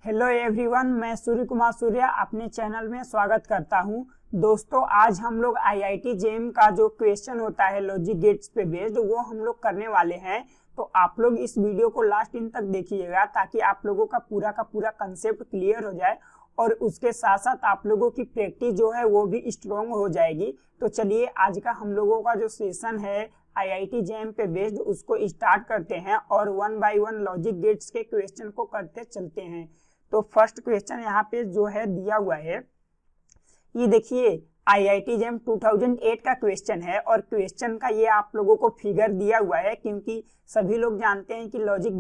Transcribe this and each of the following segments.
Hello everyone, मैं सूर्य कुमार सूर्या अपने channel में स्वागत करता हूं। दोस्तों, आज हम लोग आईआईटी जेईई का जो क्वेश्चन होता है लॉजिक गेट्स पे बेस्ड, वो हम लोग करने वाले हैं। तो आप लोग इस वीडियो को लास्ट इन तक देखिएगा ताकि आप लोगों का पूरा कंसेप्ट क्लियर हो जाए और उसके साथ साथ आप लोगों की प्रैक्टिस जो है वो भी स्ट्रॉन्ग हो जाएगी। तो चलिए, आज का हम लोगों का जो सेशन है आईआईटी जेईई पे बेस्ड, उसको स्टार्ट करते हैं और one by one logic gates के क्वेश्चन को करते चलते हैं। तो फर्स्ट क्वेश्चन यहाँ पे जो है दिया हुआ है, ये देखिए आईआईटी जेईई 2008 का क्वेश्चन है और क्वेश्चन का ये आप लोगों को फिगर दिया हुआ है, क्योंकि सभी लोग जानते हैं कि लॉजिक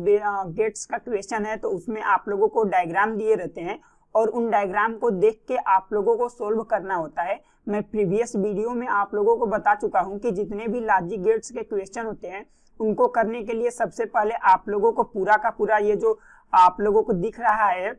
गेट्स का क्वेश्चन है तो उसमें आप लोगों को डायग्राम दिए रहते हैं और उन डायग्राम को देख के आप लोगों को सोल्व करना होता है। मैं प्रीवियस वीडियो में आप लोगों को बता चुका हूं कि जितने भी लॉजिक गेट्स के क्वेश्चन होते हैं उनको करने के लिए सबसे पहले आप लोगों को पूरा का पूरा ये जो आप लोगों को दिख रहा है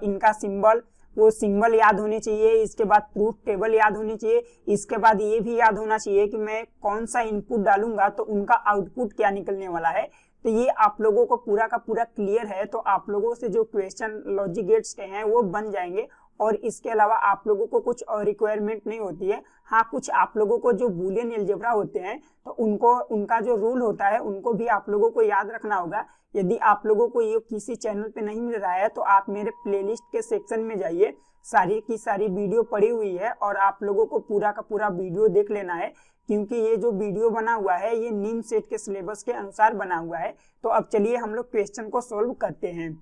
इनका सिंबल, वो सिंबल याद होने चाहिए। इसके बाद ट्रूथ टेबल याद होनी चाहिए। इसके बाद ये भी याद होना चाहिए कि मैं कौन सा इनपुट डालूंगा तो उनका आउटपुट क्या निकलने वाला है। तो ये आप लोगों को पूरा का पूरा क्लियर है तो आप लोगों से जो क्वेश्चन लॉजिक गेट्स के हैं वो बन जाएंगे और इसके अलावा आप लोगों को कुछ और रिक्वायरमेंट नहीं होती है। हाँ, कुछ आप लोगों को जो बूलियन अलजेब्रा होते हैं तो उनका जो रूल होता है उनको भी आप लोगों को याद रखना होगा। यदि आप लोगों को ये किसी चैनल पे नहीं मिल रहा है तो आप मेरे प्लेलिस्ट के सेक्शन में जाइए, सारी की सारी वीडियो पड़ी हुई है और आप लोगों को पूरा का पूरा वीडियो देख लेना है, क्योंकि ये जो वीडियो बना हुआ है ये नीम सेट के सिलेबस के अनुसार बना हुआ है। तो अब चलिए हम लोग क्वेश्चन को सोल्व करते हैं।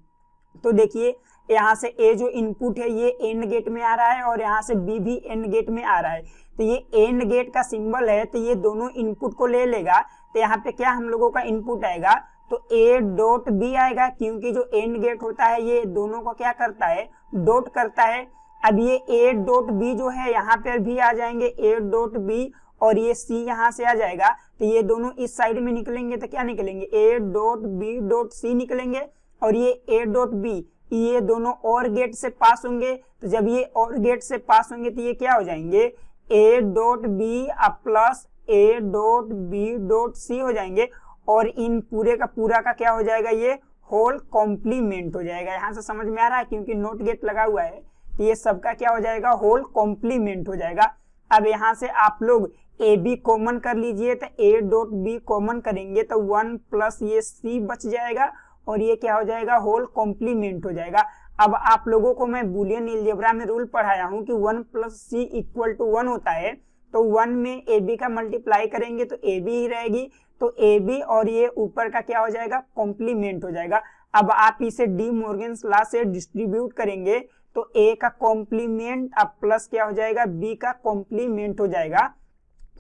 तो देखिए, यहाँ से ए जो इनपुट है ये एंड गेट में आ रहा है और यहाँ से बी भी एंड गेट में आ रहा है। तो ये एंड गेट का सिंबल है तो ये दोनों इनपुट को ले लेगा। तो यहाँ पे क्या हम लोगों का इनपुट आएगा, तो ए डॉट बी आएगा, क्योंकि जो एंड गेट होता है ये दोनों को क्या करता है, डॉट करता है। अब ये ए डॉट बी जो है यहाँ पे भी आ जाएंगे, ए डॉट बी, और ये सी यहाँ से आ जाएगा। तो ये दोनों इस साइड में निकलेंगे तो क्या निकलेंगे, A dot B dot C निकलेंगे। और ये ए डॉट बी ये दोनों और गेट से पास होंगे। तो जब ये और गेट से पास होंगे तो ये क्या हो जाएंगे, A dot B plus A dot B dot C हो जाएंगे और इन पूरे का पूरा का क्या हो जाएगा, ये होल कॉम्प्लीमेंट हो जाएगा। यहाँ से समझ में आ रहा है, क्योंकि नोट गेट लगा हुआ है तो ये सबका क्या हो जाएगा, होल कॉम्प्लीमेंट हो जाएगा। अब यहाँ से आप लोग ए बी कॉमन कर लीजिए, तो ए डॉट बी कॉमन करेंगे तो 1 प्लस ये सी बच जाएगा और ये क्या हो जाएगा, होल कॉम्प्लीमेंट हो जाएगा। अब आप लोगों को मैं बूलियन अलजेब्रा में रूल पढ़ाया हूं कि 1 प्लस सी इक्वल टू 1 होता है। तो 1 में ए बी का मल्टीप्लाई करेंगे तो ए बी ही रहेगी, तो ए बी और ये ऊपर का क्या हो जाएगा, कॉम्प्लीमेंट हो जाएगा। अब आप इसे डी मॉर्गन्स लॉ से डिस्ट्रीब्यूट करेंगे तो ए का कॉम्प्लीमेंट अब प्लस क्या हो जाएगा, बी का कॉम्प्लीमेंट हो जाएगा।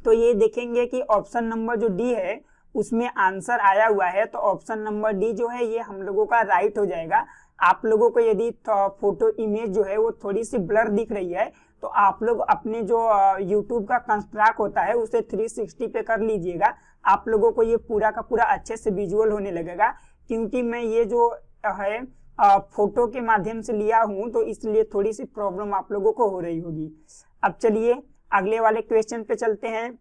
तो ये देखेंगे कि ऑप्शन नंबर जो डी है उसमें आंसर आया हुआ है, तो ऑप्शन नंबर डी जो है ये हम लोगों का राइट हो जाएगा। आप लोगों को यदि फोटो इमेज जो है वो थोड़ी सी ब्लर दिख रही है तो आप लोग अपने जो YouTube का कंस्ट्रक्ट होता है उसे 360 पे कर लीजिएगा। आप लोगों को ये पूरा का पूरा अच्छे से विजुअल होने लगेगा, क्योंकि मैं ये जो है फोटो के माध्यम से लिया हूँ तो इसलिए थोड़ी सी प्रॉब्लम आप लोगों को हो रही होगी। अब चलिए अगले वाले क्वेश्चन पे चलते हैं।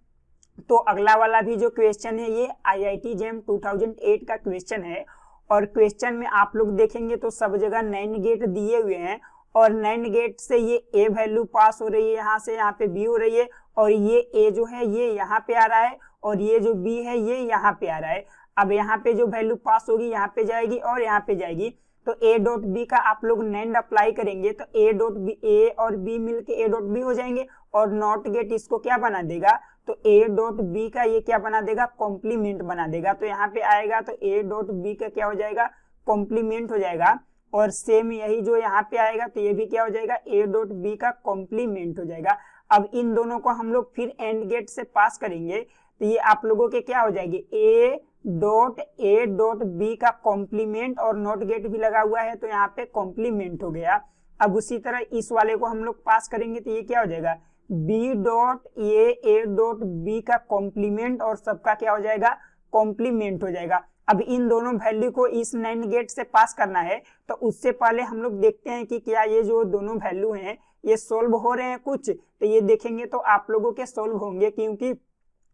तो अगला वाला भी जो क्वेश्चन है ये आईआईटी जेईई 2008 का क्वेश्चन है और क्वेश्चन में आप लोग देखेंगे तो सब जगह नैंड गेट दिए हुए हैं और नैंड गेट से ये ए वैल्यू पास हो रही है, यहाँ से यहाँ पे बी हो रही है और ये ए जो है ये यहाँ पे आ रहा है और ये जो बी है ये यहाँ पे आ रहा है। अब यहाँ पे जो वैल्यू पास होगी यहाँ पे जाएगी और यहाँ पे जाएगी, तो ए डॉट बी का आप लोग नैंड अप्लाई करेंगे तो ए डॉट बी, ए और बी मिलके ए डॉट बी हो जाएंगे और नॉट गेट इसको क्या बना देगा, तो ए डॉट बी का ये क्या बना देगा, कॉम्प्लीमेंट बना देगा। तो यहाँ पे आएगा तो ए डॉट बी का क्या हो जाएगा, कॉम्प्लीमेंट हो जाएगा। और सेम यही जो यहाँ पे आएगा तो ये भी क्या हो जाएगा, ए डॉट बी का कॉम्प्लीमेंट हो जाएगा। अब इन दोनों को हम लोग फिर एंड गेट से पास करेंगे तो ये आप लोगों के क्या हो जाएगी, ए डॉट बी का कॉम्प्लीमेंट और नॉट गेट भी लगा हुआ है तो यहाँ पे कॉम्प्लीमेंट हो गया। अब उसी तरह इस वाले को हम लोग पास करेंगे तो ये क्या हो जाएगा, B dot A dot B का कॉम्प्लीमेंट और सबका क्या हो जाएगा, कॉम्प्लीमेंट हो जाएगा। अब इन दोनों वैल्यू को इस नैंड गेट से पास करना है तो उससे पहले हम लोग देखते हैं कि क्या ये जो दोनों वैल्यू हैं ये सोल्व हो रहे हैं कुछ। तो ये देखेंगे तो आप लोगों के सोल्व होंगे, क्योंकि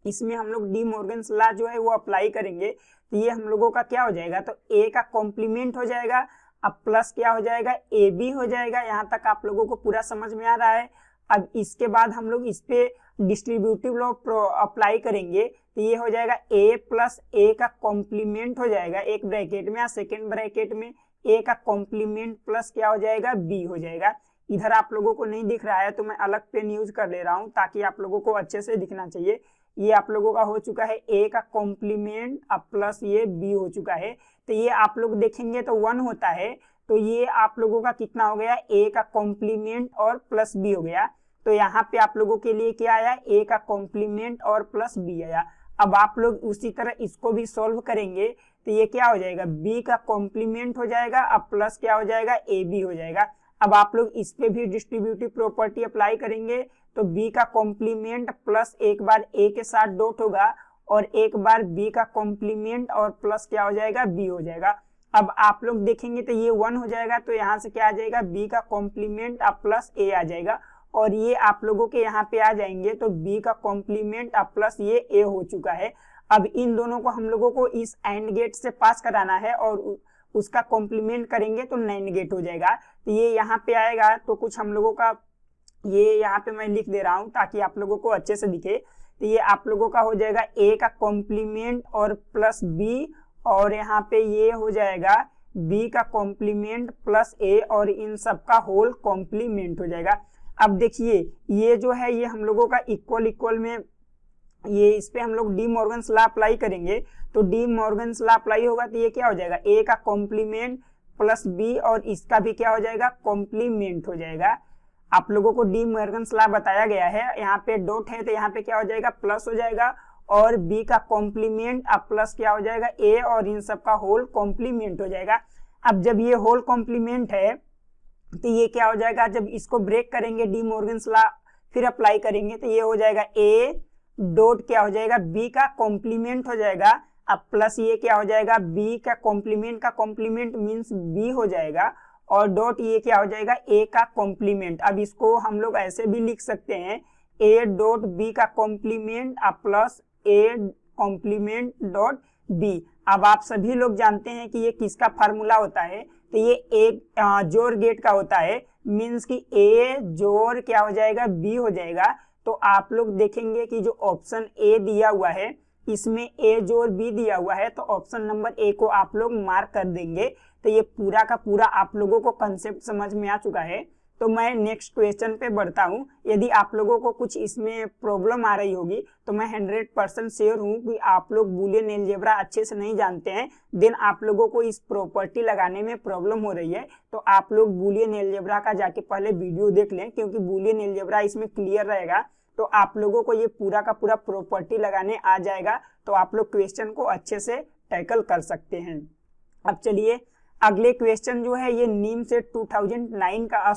इसमें हम लोग डी मॉर्गन्स लॉ जो है वो अप्लाई करेंगे। तो ये हम लोगों का क्या हो जाएगा, तो ए का कॉम्प्लीमेंट हो जाएगा अब प्लस क्या हो जाएगा, ए बी हो जाएगा। यहाँ तक आप लोगों को पूरा समझ में आ रहा है। अब इसके बाद हम लोग इस पे डिस्ट्रीब्यूटिव लॉ अप्लाई करेंगे तो ये हो जाएगा a प्लस ए का कॉम्प्लीमेंट हो जाएगा एक ब्रैकेट में, या सेकेंड ब्रैकेट में a का कॉम्प्लीमेंट प्लस क्या हो जाएगा, b हो जाएगा। इधर आप लोगों को नहीं दिख रहा है तो मैं अलग पेन यूज कर ले रहा हूँ ताकि आप लोगों को अच्छे से दिखना चाहिए। ये आप लोगों का हो चुका है a का कॉम्प्लीमेंट अब प्लस ये b हो चुका है। तो ये आप लोग देखेंगे तो 1 होता है, तो ये आप लोगों का कितना हो गया, a का कॉम्प्लीमेंट और प्लस b हो गया। तो यहाँ पे आप लोगों के लिए क्या आया, a का कॉम्प्लीमेंट और प्लस b आया। अब आप लोग उसी तरह इसको भी सॉल्व करेंगे तो ये क्या हो जाएगा, b का कॉम्प्लीमेंट हो जाएगा अब प्लस क्या हो जाएगा, ab हो जाएगा। अब आप लोग इस पे भी डिस्ट्रीब्यूटिव प्रॉपर्टी अप्लाई करेंगे तो b का कॉम्प्लीमेंट प्लस एक बार a के साथ डॉट होगा और एक बार b का कॉम्प्लीमेंट और प्लस क्या हो जाएगा, b हो जाएगा। अब आप लोग देखेंगे तो ये 1 हो जाएगा, तो यहाँ से क्या आ जाएगा, b का कॉम्प्लीमेंट अब प्लस a आ जाएगा और ये आप लोगों के यहाँ पे आ जाएंगे तो b का कॉम्प्लीमेंट अब प्लस ये a हो चुका है। अब इन दोनों को हम लोगों को इस एंड गेट से पास कराना है और उसका कॉम्प्लीमेंट करेंगे तो नैंड गेट हो जाएगा। तो ये यहाँ पे आएगा तो कुछ हम लोगों का, ये यहाँ पे मैं लिख दे रहा हूँ ताकि आप लोगों को अच्छे से दिखे। तो ये आप लोगों का हो जाएगा a का कॉम्प्लीमेंट और प्लस b और यहाँ पे ये हो जाएगा b का कॉम्प्लीमेंट प्लस a और इन सब का होल कॉम्प्लीमेंट हो जाएगा। अब देखिए ये जो है ये हम लोगों का इक्वल इक्वल में, ये इस पे हम लोग डी मॉर्गन्स लॉ अप्लाई करेंगे तो डी मॉर्गन्स लॉ अप्लाई होगा तो ये क्या हो जाएगा, a का कॉम्प्लीमेंट प्लस b और इसका भी क्या हो जाएगा, कॉम्प्लीमेंट हो जाएगा। आप लोगों को डी मॉर्गन्स लॉ बताया गया है, यहाँ पे डॉट है तो यहाँ पे क्या हो जाएगा, प्लस हो जाएगा और b का कॉम्प्लीमेंट अब प्लस क्या हो जाएगा, a और इन सब का होल कॉम्प्लीमेंट हो जाएगा। अब जब ये होल कॉम्प्लीमेंट है तो ये क्या हो जाएगा, जब इसको ब्रेक करेंगे डी मॉर्गन्स लॉ फिर अप्लाई करेंगे तो ये हो जाएगा a डॉट क्या हो जाएगा, b का कॉम्प्लीमेंट हो जाएगा अब प्लस ये क्या हो जाएगा, b का कॉम्प्लीमेंट मींस b हो जाएगा और डॉट ये क्या हो जाएगा, a का कॉम्प्लीमेंट। अब इसको हम लोग ऐसे भी लिख सकते हैं a डॉट b का कॉम्प्लीमेंट अब plus a complement dot b। अब आप सभी लोग जानते हैं कि ये किसका फार्मूला होता है, तो ये एक जोर गेट का होता है, मींस कि a जोर क्या हो जाएगा, b हो जाएगा। तो आप लोग देखेंगे कि जो ऑप्शन ए दिया हुआ है इसमें a जोर b दिया हुआ है, तो ऑप्शन नंबर ए को आप लोग मार्क कर देंगे। तो ये पूरा का पूरा आप लोगों को कंसेप्ट समझ में आ चुका है। तो मैं नेक्स्ट क्वेश्चन पे बढ़ता हूँ। यदि आप लोगों को कुछ इसमें प्रॉब्लम आ रही होगी तो मैं 100% श्योर हूँ कि आप लोग बूलियन अलजेब्रा अच्छे से नहीं जानते हैं, देन आप लोगों को इस प्रॉपर्टी लगाने में प्रॉब्लम हो रही है, तो आप लोग बूलियन अलजेब्रा का जाके पहले वीडियो देख लें क्योंकि बूलियन अलजेब्रा इसमें क्लियर रहेगा। तो आप लोगों को ये पूरा का पूरा प्रॉपर्टी लगाने आ जाएगा तो आप लोग क्वेश्चन को अच्छे से टैकल कर सकते हैं। अब चलिए अगले क्वेश्चन जो है ये नीम से 2009 का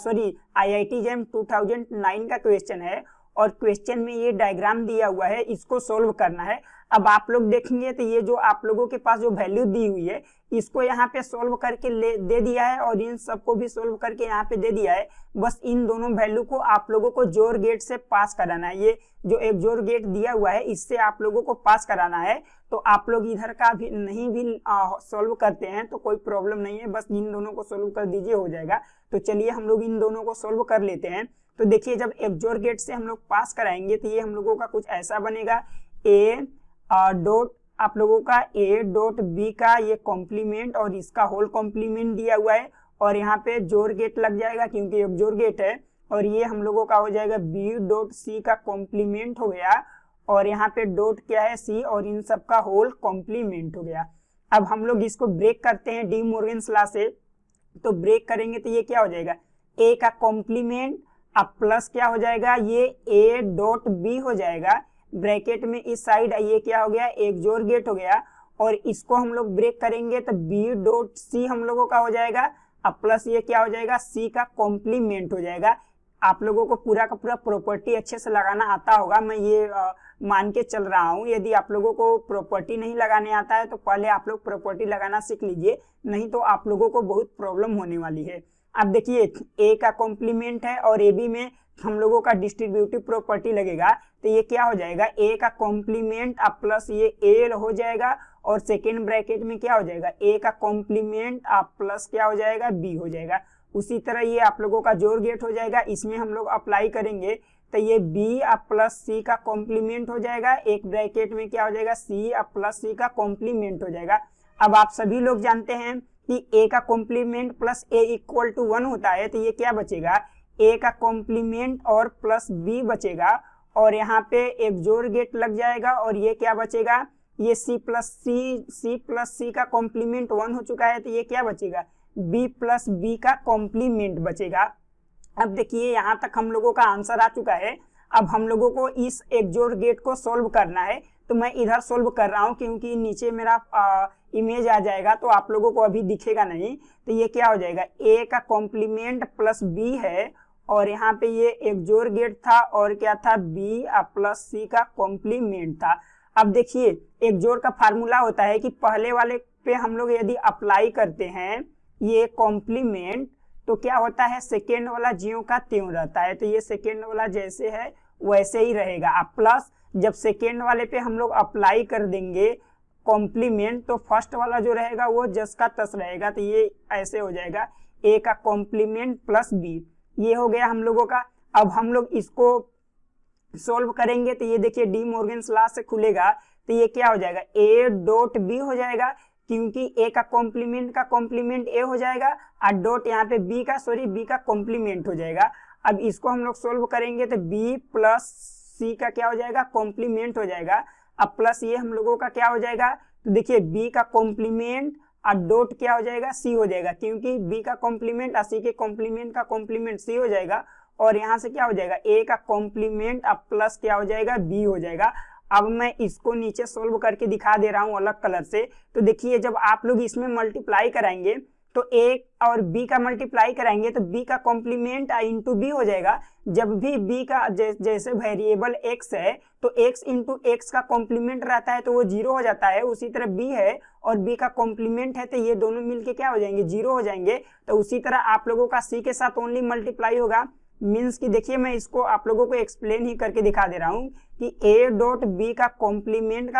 IIT जैम 2009 का क्वेश्चन है और क्वेश्चन में ये डायग्राम दिया हुआ है, इसको सोल्व करना है। अब आप लोग देखेंगे तो ये जो आप लोगों के पास जो वैल्यू दी हुई है इसको यहाँ पे सोल्व करके दे दिया है और इन सबको भी सोल्व करके यहाँ पे दे दिया है। बस इन दोनों वैल्यू को आप लोगों को जोर गेट से पास कराना है। ये जो एक जोर गेट दिया हुआ है इससे आप लोगों को पास कराना है। तो आप लोग इधर का भी नहीं भी सोल्व करते हैं तो कोई प्रॉब्लम नहीं है, बस इन दोनों को सोल्व कर दीजिए हो जाएगा। तो चलिए हम लोग इन दोनों को सोल्व कर लेते हैं। तो देखिए जब एक जोर गेट से हम लोग पास कराएंगे तो ये हम लोगों का कुछ ऐसा बनेगा, a डॉट आप लोगों का a डॉट b का ये कॉम्प्लीमेंट और इसका होल कॉम्प्लीमेंट दिया हुआ है और यहाँ पे जोर गेट लग जाएगा क्योंकि एक जोर गेट है और ये हम लोगों का हो जाएगा b डॉट c का कॉम्प्लीमेंट हो गया और यहाँ पे डॉट क्या है c और इन सब का होल कॉम्प्लीमेंट हो गया। अब हम लोग इसको ब्रेक करते हैं डी मॉर्गन्स लॉ से, तो ब्रेक करेंगे तो ये क्या हो जाएगा, a का कॉम्प्लीमेंट अब प्लस क्या हो जाएगा, ये a डॉट b हो जाएगा ब्रैकेट में इस साइड ये क्या हो गया, एक जोर गेट हो गया और इसको हम लोग ब्रेक करेंगे तो b डॉट c हम लोगों का हो जाएगा अब प्लस ये क्या हो जाएगा, c का कॉम्प्लीमेंट हो जाएगा। आप लोगों को पूरा का पूरा प्रॉपर्टी अच्छे से लगाना आता होगा, मैं ये मान के चल रहा हूँ। यदि आप लोगों को प्रॉपर्टी नहीं लगाने आता है तो पहले आप लोग प्रॉपर्टी लगाना सीख लीजिए, नहीं तो आप लोगों को बहुत प्रॉब्लम होने वाली है। अब देखिए a का कॉम्प्लीमेंट है और ab में हम लोगों का डिस्ट्रीब्यूटिव प्रॉपर्टी लगेगा तो ये क्या हो जाएगा, a का कॉम्प्लीमेंट अब प्लस ये a हो जाएगा और सेकेंड ब्रैकेट में क्या हो जाएगा, ए का कॉम्प्लीमेंट प्लस क्या हो जाएगा, बी हो जाएगा। उसी तरह ये आप लोगों का जोर गेट हो जाएगा, इसमें हम लोग अप्लाई करेंगे तो ये बी प्लस सी का कॉम्प्लीमेंट हो जाएगा, एक ब्रैकेट में क्या हो जाएगा, सी प्लस सी का कॉम्प्लीमेंट हो जाएगा। अब आप सभी लोग जानते हैं कि ए का complement plus A equal to 1 होता है, तो ये क्या बचेगा, ए का कॉम्प्लीमेंट और प्लस बी बचेगा, और यहाँ पे एक जोर गेट लग जाएगा, और ये क्या बचेगा, ये सी प्लस सी का कॉम्प्लीमेंट 1 हो चुका है, तो ये क्या बचेगा, बी प्लस बी का कॉम्प्लीमेंट बचेगा। अब देखिए यहाँ तक हम लोगों का आंसर आ चुका है। अब हम लोगों को इस एक जोर गेट को सोल्व करना है, तो मैं इधर सोल्व कर रहा हूँ क्योंकि नीचे मेरा इमेज आ जाएगा तो आप लोगों को अभी दिखेगा नहीं। तो ये क्या हो जाएगा, ए का कॉम्प्लीमेंट प्लस बी है, और यहाँ पे ये एक जोर गेट था और क्या था, बी प्लस सी का कॉम्प्लीमेंट था। अब देखिए एक जोर का फार्मूला होता है कि पहले वाले पे हम लोग यदि अप्लाई करते हैं ये कॉम्प्लीमेंट, तो क्या होता है, सेकेंड वाला ज्यों का त्यों रहता है, तो ये सेकेंड वाला जैसे है वैसे ही रहेगा। अब प्लस जब सेकेंड वाले पे हम लोग अप्लाई कर देंगे कॉम्प्लीमेंट, तो फर्स्ट वाला जो रहेगा वो जस का तस रहेगा, तो ये ऐसे हो जाएगा, ए का कॉम्प्लीमेंट प्लस बी, ये हो गया हम लोगों का। अब हम लोग इसको सोल्व करेंगे तो ये देखिए डी मॉर्गन्स लॉ से खुलेगा, तो ये क्या हो जाएगा, ए डॉट बी हो जाएगा, क्योंकि ए का कॉम्प्लीमेंट ए हो जाएगा, और डॉट यहाँ पे बी का कॉम्प्लीमेंट हो जाएगा। अब इसको हम लोग सोल्व करेंगे तो बी प्लस सी का क्या हो जाएगा, कॉम्प्लीमेंट हो जाएगा। अब प्लस ये हम लोगों का क्या हो जाएगा, तो देखिए बी का कॉम्प्लीमेंट और डॉट क्या हो जाएगा, सी हो जाएगा, क्योंकि बी का कॉम्प्लीमेंट और सी के कॉम्प्लीमेंट का कॉम्प्लीमेंट सी हो जाएगा, और यहाँ से क्या हो जाएगा, ए का कॉम्प्लीमेंट अब प्लस क्या हो जाएगा, बी हो जाएगा। अब मैं इसको नीचे सोल्व करके दिखा दे रहा हूँ अलग कलर से। तो देखिए जब आप लोग इसमें मल्टीप्लाई कराएंगे तो ए और बी का मल्टीप्लाई कराएंगे तो बी का कॉम्प्लीमेंट इंटू बी हो जाएगा। जब भी बी का जैसे वेरिएबल एक्स है तो एक्स इंटू एक्स का कॉम्प्लीमेंट रहता है तो वो 0 हो जाता है। उसी तरह बी है और बी का कॉम्प्लीमेंट है तो ये दोनों मिलके क्या हो जाएंगे, 0 हो जाएंगे। तो उसी तरह आप लोगों का सी के साथ ओनली मल्टीप्लाई होगा, मीन्स कि देखिए मैं इसको आप लोगों को एक्सप्लेन ही करके दिखा दे रहा हूँ कि ए डॉट बी का कॉम्प्लीमेंट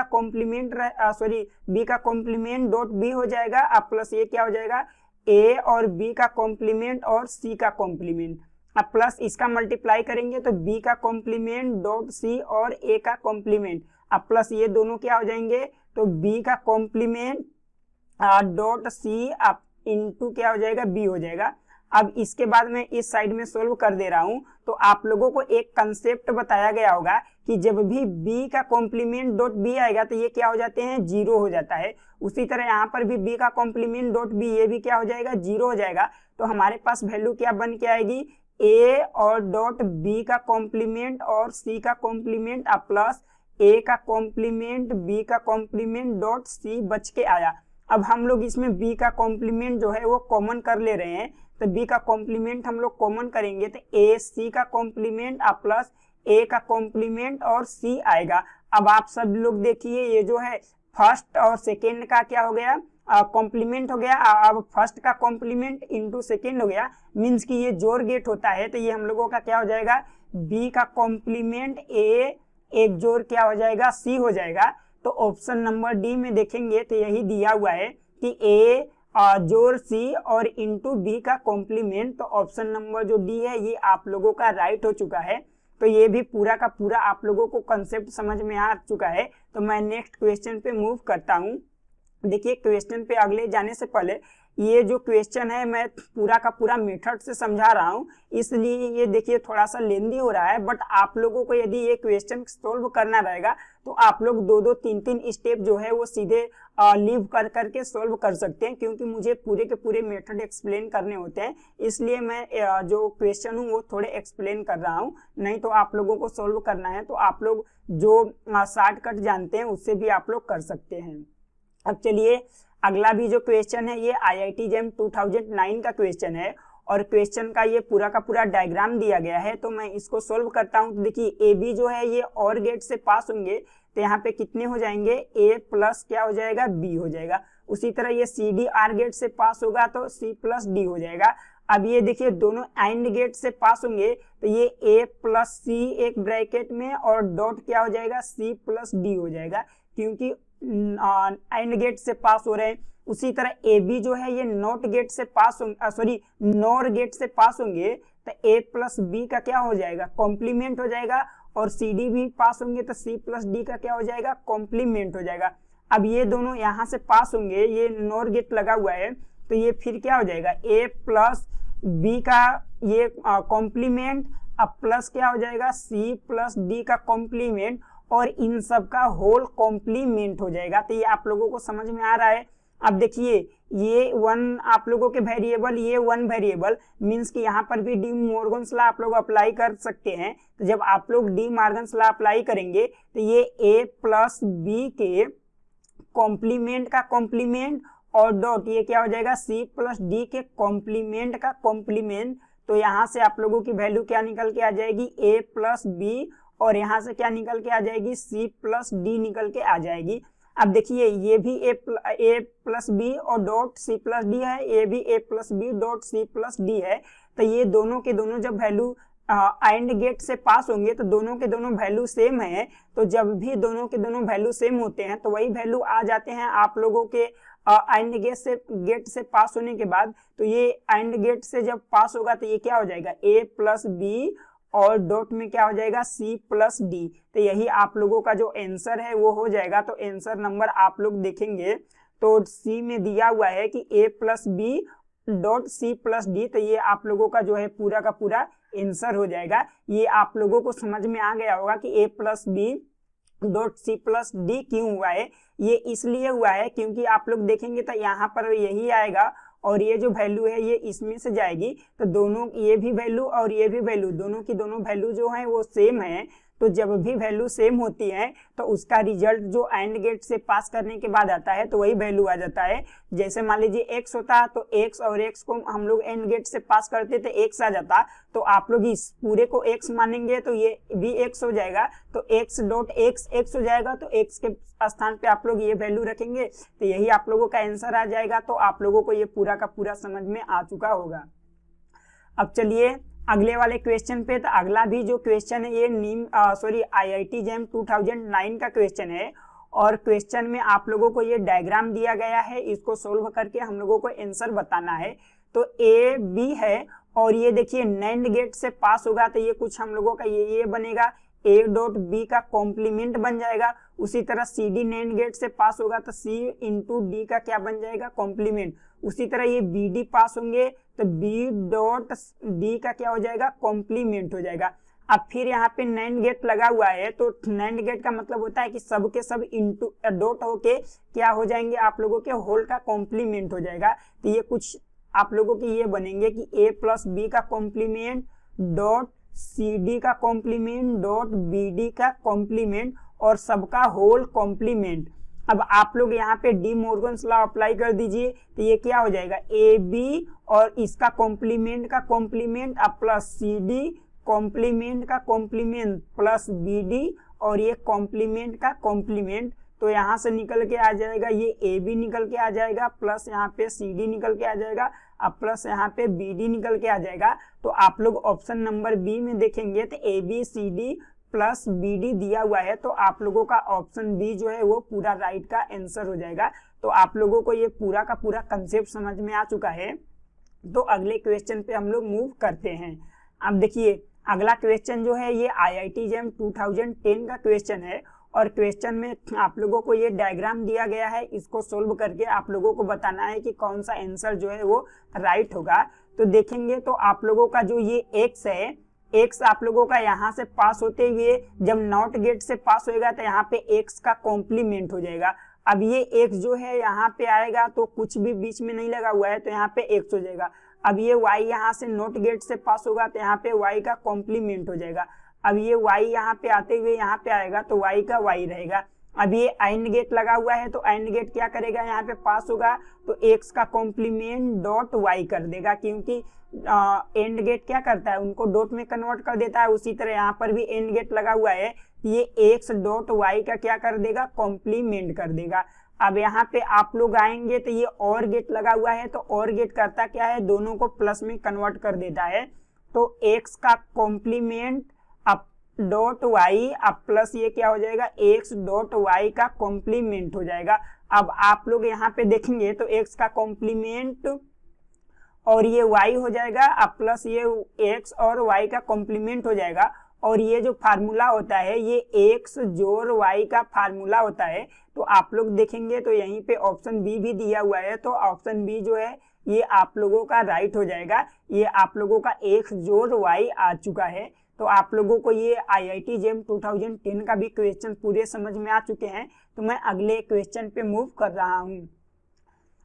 बी का कॉम्प्लीमेंट डॉट बी हो जाएगा, अब प्लस ये क्या हो जाएगा, ए और बी का कॉम्प्लीमेंट और सी का कॉम्प्लीमेंट, अब प्लस इसका मल्टीप्लाई करेंगे तो बी का कॉम्प्लीमेंट डॉट सी और ए का कॉम्प्लीमेंट, अब प्लस ये दोनों क्या हो जाएंगे, तो बी का कॉम्प्लीमेंट डॉट सी अब इंटू क्या हो जाएगा, बी हो जाएगा। अब इसके बाद मैं इस साइड में सोल्व कर दे रहा हूं तो आप लोगों को एक कंसेप्ट बताया गया होगा कि जब भी b का कॉम्प्लीमेंट डॉट b आएगा तो ये क्या हो जाते हैं, 0 हो जाता है। उसी तरह यहाँ पर भी b का कॉम्प्लीमेंट डॉट b ये भी क्या हो जाएगा, 0 हो जाएगा। तो हमारे पास वैल्यू क्या बन के आएगी, a और डॉट b का कॉम्प्लीमेंट और c का कॉम्प्लीमेंट अब प्लस a का कॉम्प्लीमेंट b का कॉम्प्लीमेंट डॉट c बच के आया। अब हम लोग इसमें b का कॉम्प्लीमेंट जो है वो कॉमन कर ले रहे हैं, तो b का कॉम्प्लीमेंट हम लोग कॉमन करेंगे तो a c का कॉम्प्लीमेंट अब प्लस a का कॉम्प्लीमेंट और c आएगा। अब आप सब लोग देखिए ये जो है फर्स्ट और सेकेंड का क्या हो गया, कॉम्प्लीमेंट हो गया। अब फर्स्ट का कॉम्प्लीमेंट इंटू सेकेंड हो गया, मीन्स कि ये जोड़ गेट होता है। तो ये हम लोगों का क्या हो जाएगा, b का कॉम्प्लीमेंट a एक जोड़ क्या हो जाएगा, c हो जाएगा। तो ऑप्शन नंबर डी में देखेंगे तो यही दिया हुआ है कि a जोड़ सी और इंटू बी का कॉम्प्लीमेंट। तो ऑप्शन नंबर जो डी है ये आप लोगों का राइट हो चुका है। तो ये भी पूरा का पूरा आप लोगों को कंसेप्ट समझ में आ चुका है। तो मैं नेक्स्ट क्वेश्चन पे मूव करता हूँ। देखिए क्वेश्चन पे अगले जाने से पहले ये जो क्वेश्चन है मैं पूरा का पूरा मेथड से समझा रहा हूँ, इसलिए ये देखिए थोड़ा सा लेंदी हो रहा है। बट आप लोगों को यदि ये क्वेश्चन सोल्व करना रहेगा तो आप लोग 2-2, 3-3 स्टेप जो है वो सीधे लीव कर करके सोल्व कर सकते हैं, क्योंकि मुझे पूरे के पूरे मेथड एक्सप्लेन करने होते हैं। इसलिए मैं जो क्वेश्चन हूँ वो थोड़े एक्सप्लेन कर रहा हूँ, नहीं तो आप लोगों को सोल्व करना है तो आप लोग जो शॉर्टकट जानते हैं उससे भी आप लोग कर सकते हैं। अब चलिए अगला भी जो क्वेश्चन है ये IIT JEM 2009 का क्वेश्चन है और क्वेश्चन का ये पूरा का पूरा डायग्राम दिया गया है। तो मैं इसको सोल्व करता हूँ। तो देखिए AB जो है ये और गेट से पास होंगे तो यहाँ पे कितने हो जाएंगे, A प्लस क्या हो जाएगा, B हो जाएगा। उसी तरह ये CD R गेट से पास होगा तो C प्लस D हो जाएगा। अब ये देखिए दोनों AND गेट से पास होंगे तो ये A प्लस C एक ब्रैकेट में और डॉट क्या हो जाएगा, C प्लस D हो जाएगा, क्योंकि एंड गेट से पास हो रहे हैं। उसी तरह ए बी जो है ये नॉट गेट से पास होंगे, नॉर गेट से पास होंगे, तो ए प्लस बी का क्या हो जाएगा, कॉम्प्लीमेंट हो जाएगा। और सी डी भी पास होंगे तो सी प्लस डी का क्या हो जाएगा, कॉम्प्लीमेंट हो जाएगा। अब ये दोनों यहाँ से पास होंगे, ये नॉर गेट लगा हुआ है, तो ये फिर क्या हो जाएगा, ए प्लस बी का ये कॉम्प्लीमेंट, अब प्लस क्या हो जाएगा, सी प्लस डी का कॉम्प्लीमेंट, और इन सब का होल कॉम्प्लीमेंट हो जाएगा। तो ये आप लोगों को समझ में आ रहा है। अब देखिए ये वन आप लोगों के वेरिएबल, ये वन वेरिएबल मींस कि यहाँ पर भी डी मॉर्गन्स लॉ आप लोग अप्लाई कर सकते हैं। तो जब आप लोग डी मॉर्गन्स लॉ अप्लाई करेंगे तो ये ए प्लस बी के कॉम्प्लीमेंट का कॉम्प्लीमेंट और डॉट ये क्या हो जाएगा, सी प्लस डी के कॉम्प्लीमेंट का कॉम्प्लीमेंट। तो यहाँ से आप लोगों की वैल्यू क्या निकल के आ जाएगी, ए प्लस बी, और यहाँ से क्या निकल के आ जाएगी, सी प्लस डी निकल के आ जाएगी। अब देखिए ये भी ए प्लस बी और डॉट सी प्लस डी है, ये भी A plus B dot C plus D है। तो ये दोनों के दोनों जब वैल्यू एंड गेट से पास होंगे तो दोनों के दोनों वैल्यू सेम है। तो जब भी दोनों के दोनों वैल्यू सेम होते हैं तो वही वैल्यू आ जाते हैं आप लोगों के एंड गेट से पास होने के बाद। तो ये एंड गेट से जब पास होगा तो ये क्या हो जाएगा, ए प्लस बी और डॉट में क्या हो जाएगा, सी प्लस डी। तो यही आप लोगों का जो आंसर है वो हो जाएगा। तो आंसर नंबर आप लोग देखेंगे तो सी में दिया हुआ है कि A plus B dot C plus D. तो ये आप लोगों का जो है पूरा का पूरा आंसर हो जाएगा। ये आप लोगों को समझ में आ गया होगा कि A plus B dot C plus D क्यों हुआ है। ये इसलिए हुआ है क्योंकि आप लोग देखेंगे तो यहाँ पर यही आएगा और ये जो वैल्यू है ये इसमें से जाएगी। तो दोनों ये भी वैल्यू और ये भी वैल्यू, दोनों की दोनों वैल्यू जो है वो सेम है। तो जब भी वैल्यू सेम होती है तो उसका रिजल्ट जो एंड गेट से पास करने के बाद आता है तो वही वैल्यू आ जाता है। जैसे मान लीजिए x होता तो x और x को हम लोग एंड गेट से पास करते थे, x आ जाता। तो आप लोग इस पूरे को x मानेंगे तो ये भी x हो जाएगा। तो x डॉट x हो जाएगा। तो x के स्थान पे आप लोग ये वैल्यू रखेंगे तो यही आप लोगों का आंसर आ जाएगा। तो आप लोगों को ये पूरा का पूरा समझ में आ चुका होगा। अब चलिए अगले वाले क्वेश्चन पे। तो अगला भी जो क्वेश्चन है ये IIT JAM 2009 का क्वेश्चन है। और क्वेश्चन में आप लोगों को ये डायग्राम दिया गया है, इसको सोल्व करके हम लोगों को आंसर बताना है। तो ए बी है और ये देखिए नैंड गेट से पास होगा तो ये कुछ हम लोगों का ये बनेगा, ए डॉट बी का कॉम्प्लीमेंट बन जाएगा। उसी तरह सी डी नैंड गेट से पास होगा तो सी इंटू डी का क्या बन जाएगा, कॉम्प्लीमेंट। उसी तरह ये बी डी पास होंगे तो बी डॉट डी का क्या हो जाएगा, कॉम्प्लीमेंट हो जाएगा। अब फिर यहाँ पे नैंड गेट लगा हुआ है तो नैंड गेट का मतलब होता है कि सब के सब इंटू डॉट होके क्या हो जाएंगे, आप लोगों के होल का कॉम्प्लीमेंट हो जाएगा। तो ये कुछ आप लोगों की ये बनेंगे कि ए प्लस बी का कॉम्प्लीमेंट डॉट सी डी का कॉम्प्लीमेंट डॉट बी डी का कॉम्प्लीमेंट और सबका होल कॉम्प्लीमेंट। अब आप लोग यहाँ पे डी मॉर्गन्स लॉ अप्लाई कर दीजिए तो ये क्या हो जाएगा, ए बी और इसका कॉम्प्लीमेंट का कॉम्प्लीमेंट अब प्लस सी डी कॉम्प्लीमेंट का कॉम्प्लीमेंट प्लस बी डी और ये कॉम्प्लीमेंट का कॉम्प्लीमेंट। तो यहाँ से निकल के आ जाएगा ये ए बी निकल के आ जाएगा प्लस यहाँ पे सी डी निकल के आ जाएगा अब प्लस यहाँ पे बी डी निकल के आ जाएगा। तो आप लोग ऑप्शन नंबर बी में देखेंगे तो A B C D plus B D दिया हुआ है। तो आप लोगों का ऑप्शन बी जो है वो पूरा राइट का आंसर हो जाएगा। तो आप लोगों को ये पूरा का पूरा कंसेप्ट समझ में आ चुका है। तो अगले क्वेश्चन पे हम लोग मूव करते हैं। अब देखिए अगला क्वेश्चन जो है ये IIT JAM 2010 का क्वेश्चन है और क्वेश्चन में आप लोगों को ये डायग्राम दिया गया है, इसको सोल्व करके आप लोगों को बताना है कि कौन सा आंसर जो है वो राइट होगा। तो देखेंगे तो आप लोगों का जो ये x है, x आप लोगों का यहाँ से पास होते हुए जब नॉट गेट से पास होएगा तो यहाँ पे x का कॉम्प्लीमेंट हो जाएगा। अब ये x जो है यहाँ पे आएगा तो कुछ भी बीच में नहीं लगा हुआ है तो यहाँ पे x हो जाएगा। अब ये y यहाँ से नॉट गेट से पास होगा तो यहाँ पे y का कॉम्प्लीमेंट हो जाएगा। अब ये y यहाँ पे आते हुए यहाँ पे आएगा तो y का y रहेगा। अब ये एंड गेट लगा हुआ है तो एंड गेट क्या करेगा, यहाँ पे पास होगा तो x का कॉम्प्लीमेंट डॉट y कर देगा, क्योंकि एंड गेट क्या करता है उनको डॉट में कन्वर्ट कर देता है। उसी तरह यहाँ पर भी एंड गेट लगा हुआ है, ये x डॉट y का क्या कर देगा, कॉम्प्लीमेंट कर देगा। अब यहाँ पे आप लोग आएंगे तो ये और गेट लगा हुआ है तो और गेट करता क्या है, दोनों को प्लस में कन्वर्ट कर देता है। तो x का कॉम्प्लीमेंट अब डॉट वाई अब प्लस ये क्या हो जाएगा एक्स डॉट वाई का कॉम्प्लीमेंट हो जाएगा। अब आप लोग यहाँ पे देखेंगे तो एक्स का कॉम्प्लीमेंट और ये y हो जाएगा अब प्लस ये x और y का कॉम्प्लीमेंट हो जाएगा। और ये जो फार्मूला होता है ये x जोड़ y का फार्मूला होता है। तो आप लोग देखेंगे तो यहीं पे ऑप्शन बी भी दिया हुआ है, तो ऑप्शन बी जो है ये आप लोगों का राइट हो जाएगा। ये आप लोगों का x जोड़ y आ चुका है। तो आप लोगों को ये IIT JEM 2010 का भी क्वेश्चन पूरे समझ में आ चुके हैं। तो मैं अगले क्वेश्चन पे मूव कर रहा हूँ।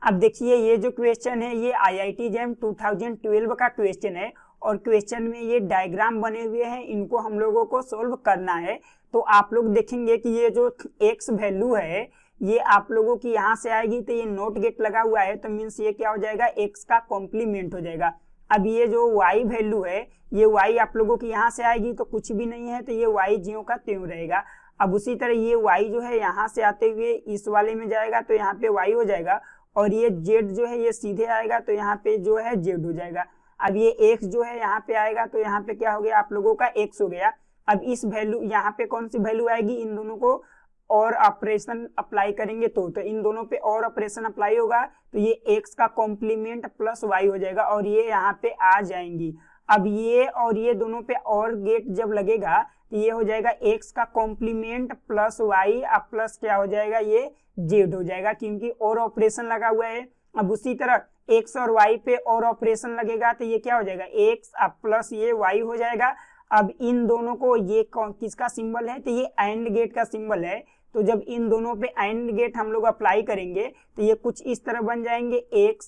अब देखिए ये जो क्वेश्चन है ये IIT JEM 2012 का क्वेश्चन है और क्वेश्चन में ये डायग्राम बने हुए हैं, इनको हम लोगों को सोल्व करना है। तो आप लोग देखेंगे कि ये जो x वैल्यू है ये आप लोगों की यहाँ से आएगी, तो ये नोट गेट लगा हुआ है, तो मीन्स ये क्या हो जाएगा x का कॉम्प्लीमेंट हो जाएगा। अब ये जो y वैल्यू है ये y आप लोगों की यहाँ से आएगी तो कुछ भी नहीं है, तो ये y ज्यों का त्यों रहेगा। अब उसी तरह ये y जो है यहाँ से आते हुए इस वाले में जाएगा तो यहाँ पे y हो जाएगा और ये z जो है ये सीधे आएगा तो यहाँ पे जो है z हो जाएगा। अब ये x जो है यहाँ पे आएगा तो यहाँ पे क्या हो गया आप लोगों का x हो गया। अब इस वैल्यू यहाँ पे कौन सी वैल्यू आएगी, इन दोनों को और ऑपरेशन अप्लाई करेंगे तो इन दोनों पे और ऑपरेशन अप्लाई होगा तो ये x का कॉम्प्लीमेंट प्लस y हो जाएगा और ये यहाँ पे आ जाएंगी। अब ये और ये दोनों पे और गेट जब लगेगा तो ये हो जाएगा x का कॉम्प्लीमेंट प्लस y अब प्लस क्या हो जाएगा ये z हो जाएगा क्योंकि और ऑपरेशन लगा हुआ है। अब उसी तरह x और y पे और ऑपरेशन लगेगा तो ये क्या हो जाएगा x अब प्लस ये y हो जाएगा। अब इन दोनों को ये किसका सिंबल है, तो ये एंड गेट का सिंबल है। तो जब इन दोनों पे एंड गेट हम लोग अप्लाई करेंगे तो ये कुछ इस तरह बन जाएंगे x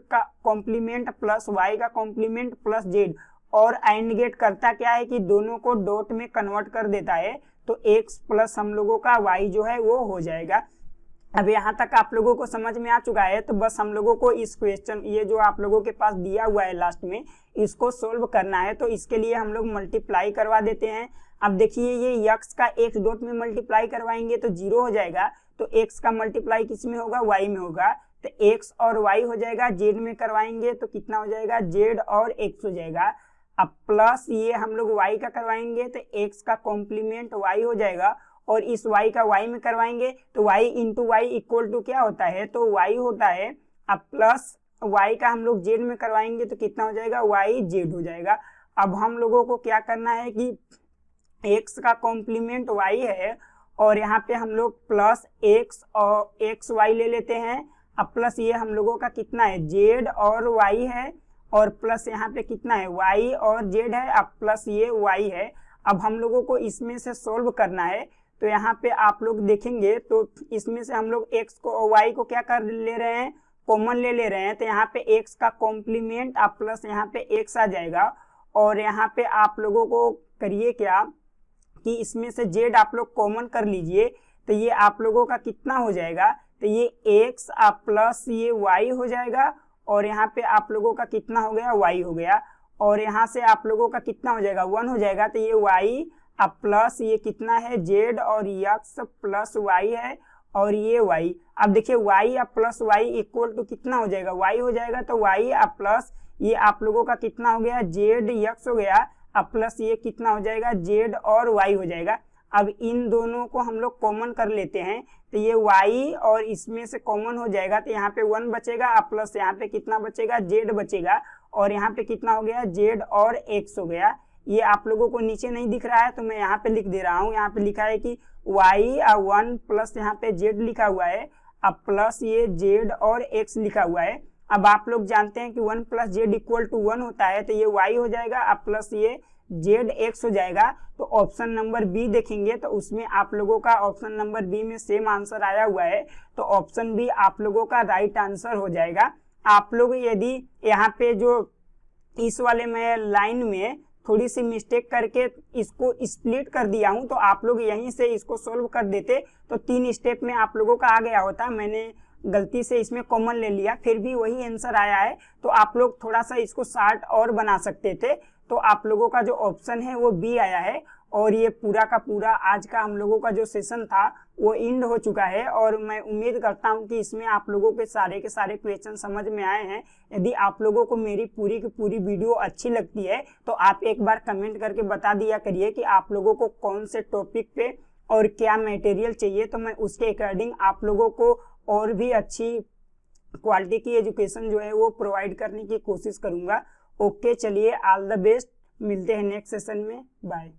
का कॉम्प्लीमेंट प्लस y का कॉम्प्लीमेंट प्लस z। और एंड गेट करता क्या है कि दोनों को डॉट में कन्वर्ट कर देता है, तो x प्लस हम लोगों का y जो है वो हो जाएगा। अब यहाँ तक आप लोगों को समझ में आ चुका है, तो बस हम लोगों को इस क्वेश्चन ये जो आप लोगों के पास दिया हुआ है लास्ट में इसको सोल्व करना है। तो इसके लिए हम लोग मल्टीप्लाई करवा देते हैं। अब देखिए ये x का x डॉट में मल्टीप्लाई करवाएंगे तो 0 हो जाएगा, तो x का मल्टीप्लाई किस में होगा y में होगा, तो x और y हो जाएगा। z में करवाएंगे तो कितना हो जाएगा z और x हो जाएगा। अब प्लस ये हम लोग y का करवाएंगे तो x का कॉम्प्लीमेंट y हो जाएगा और इस y का y में करवाएंगे तो y into Y equal to क्या होता है, तो y होता है। अब प्लस y का हम लोग z में करवाएंगे तो कितना हो जाएगा y z हो जाएगा। अब हम लोगों को क्या करना है कि x का कॉम्प्लीमेंट y है और यहाँ पे हम लोग प्लस x और एक्स वाई ले लेते हैं। अब प्लस ये हम लोगों का कितना है z और y है और प्लस यहाँ पे कितना है y और z है। अब प्लस ये y है। अब हम लोगों को इसमें से सोल्व करना है, तो यहाँ पे आप लोग देखेंगे तो इसमें से हम लोग x को और y को क्या कर ले रहे हैं, कॉमन ले रहे हैं। तो यहाँ पे x का कॉम्प्लीमेंट अब प्लस यहाँ पे x आ जाएगा और यहाँ पे आप लोगों को करिए क्या कि इसमें से z आप लोग कॉमन कर लीजिए, तो ये आप लोगों का कितना हो जाएगा, तो ये x अब प्लस ये y हो जाएगा और यहाँ पे आप लोगों का कितना हो गया y हो गया और यहाँ से आप लोगों का कितना हो जाएगा 1 हो जाएगा। तो ये y अब प्लस ये कितना है z और x प्लस y है और ये y। अब देखिए y अब प्लस y इक्वल टू कितना हो जाएगा y हो जाएगा, तो y अब प्लस ये आप लोगों का कितना हो गया z x हो गया। अब प्लस ये कितना हो जाएगा z और y हो जाएगा। अब इन दोनों को हम लोग कॉमन कर लेते हैं तो ये y और इसमें से कॉमन हो जाएगा तो यहाँ पे 1 बचेगा। अब प्लस यहाँ पे कितना बचेगा z बचेगा और यहाँ पे कितना हो गया z और x हो गया। ये आप लोगों को नीचे नहीं दिख रहा है तो मैं यहाँ पे लिख दे रहा हूँ। यहाँ पे लिखा है कि y 1 प्लस यहाँ पे z लिखा हुआ है, अब प्लस ये z और x लिखा हुआ है। अब आप लोग जानते हैं कि 1 प्लस z इक्वल टू 1 होता है, तो ये y हो जाएगा अब प्लस ये z x हो जाएगा। तो ऑप्शन नंबर बी देखेंगे तो उसमें आप लोगों का ऑप्शन नंबर बी में सेम आंसर आया हुआ है, तो ऑप्शन बी आप लोगों का राइट आंसर हो जाएगा। आप लोग यदि यहाँ पे जो इस वाले में लाइन में थोड़ी सी मिस्टेक करके इसको स्प्लिट कर दिया हूं, तो आप लोग यहीं से इसको सोल्व कर देते तो 3 स्टेप में आप लोगों का आ गया होता। मैंने गलती से इसमें कॉमन ले लिया, फिर भी वही आंसर आया है। तो आप लोग थोड़ा सा इसको शार्ट और बना सकते थे, तो आप लोगों का जो ऑप्शन है वो बी आया है। और ये पूरा का पूरा आज का हम लोगों का जो सेशन था वो एंड हो चुका है। और मैं उम्मीद करता हूं कि इसमें आप लोगों के सारे क्वेश्चन समझ में आए हैं। यदि आप लोगों को मेरी पूरी की पूरी वीडियो अच्छी लगती है तो आप एक बार कमेंट करके बता दिया करिए कि आप लोगों को कौन से टॉपिक पे और क्या मटेरियल चाहिए, तो मैं उसके अकॉर्डिंग आप लोगों को और भी अच्छी क्वालिटी की एजुकेशन जो है वो प्रोवाइड करने की कोशिश करूंगा। ओके, चलिए, ऑल द बेस्ट, मिलते हैं नेक्स्ट सेशन में, बाय।